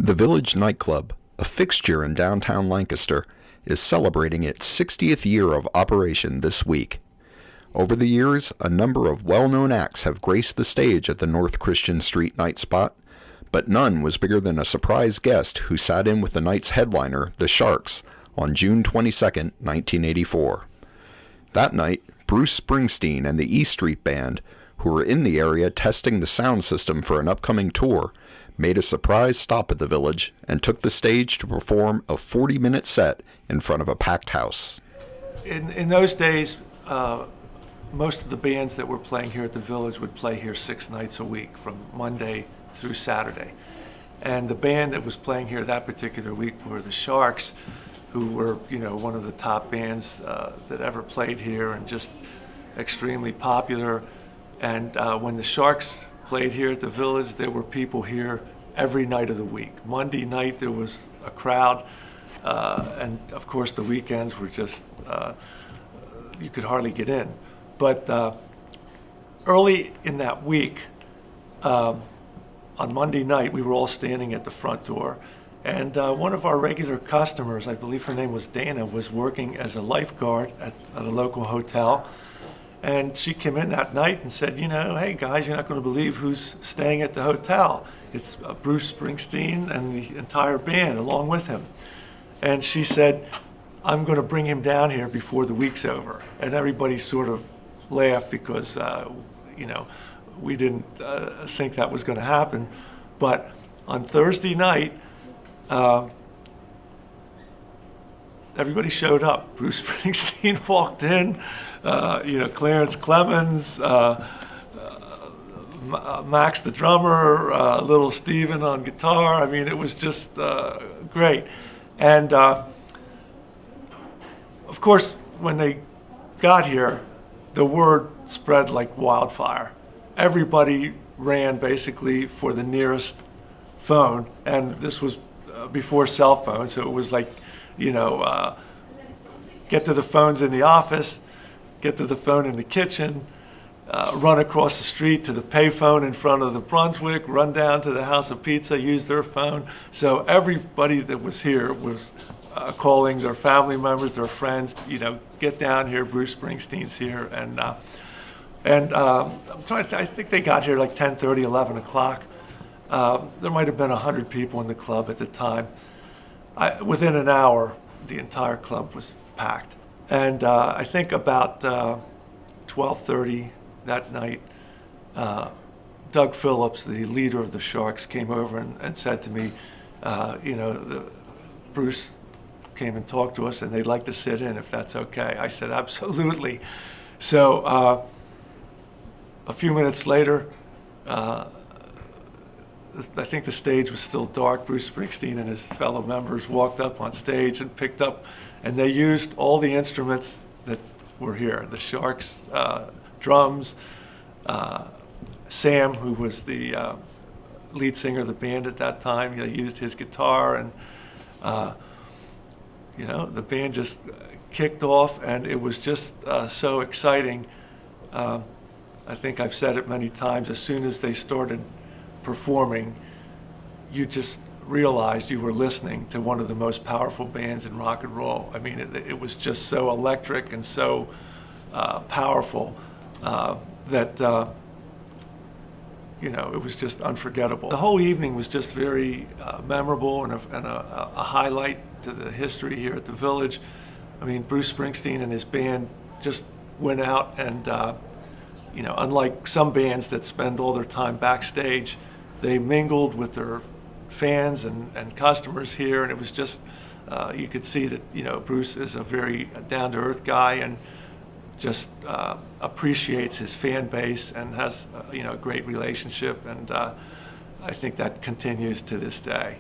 The Village nightclub, a fixture in downtown Lancaster, is celebrating its 60th year of operation this week. Over the years, a number of well-known acts have graced the stage at the North Christian Street night spot, but none was bigger than a surprise guest who sat in with the night's headliner, the Sharks, on June 22, 1984. That night, Bruce Springsteen and the E Street Band, who were in the area testing the sound system for an upcoming tour, made a surprise stop at the Village and took the stage to perform a 40-minute set in front of a packed house. In those days, most of the bands that were playing here at the Village would play here 6 nights a week, from Monday through Saturday. And the band that was playing here that particular week were the Sharks, who were, one of the top bands that ever played here and just extremely popular. And when the Sharks played here at the Village, there were people here every night of the week. Monday night there was a crowd, and of course the weekends were just, you could hardly get in. But early in that week, on Monday night, we were all standing at the front door, and one of our regular customers, I believe her name was Dana, was working as a lifeguard at a local hotel. And she came in that night and said, hey guys, you're not going to believe who's staying at the hotel. It's Bruce Springsteen and the entire band along with him. And she said, I'm going to bring him down here before the week's over. And everybody sort of laughed because, we didn't think that was going to happen. But on Thursday night, everybody showed up. Bruce Springsteen walked in, Clarence Clemens, Max the drummer, little Steven on guitar. I mean, it was just great. And of course, when they got here, the word spread like wildfire. Everybody ran basically for the nearest phone, and this was before cell phones, so it was like, get to the phones in the office, get to the phone in the kitchen, run across the street to the payphone in front of the Brunswick, run down to the House of Pizza, use their phone. So everybody that was here was calling their family members, their friends, get down here, Bruce Springsteen's here. And I'm trying to I think they got here like 10:30, 11 o'clock. There might have been 100 people in the club at the time. Within an hour, the entire club was packed. And I think about 12:30 that night, Doug Phillips, the leader of the Sharks, came over and said to me, Bruce came and talked to us and they'd like to sit in if that's okay. I said, absolutely. So a few minutes later, I think the stage was still dark. Bruce Springsteen and his fellow members walked up on stage and picked up, and they used all the instruments that were here. The Sharks, drums, Sam, who was the lead singer of the band at that time, he used his guitar, and the band just kicked off, and it was just so exciting. I think I've said it many times, as soon as they started performing, you just realized you were listening to one of the most powerful bands in rock and roll. I mean, it was just so electric and so powerful that it was just unforgettable. The whole evening was just very memorable and a highlight to the history here at the Village. I mean, Bruce Springsteen and his band just went out and unlike some bands that spend all their time backstage, they mingled with their fans and customers here, and it was just, you could see that, Bruce is a very down-to-earth guy and just appreciates his fan base and has, a great relationship, and I think that continues to this day.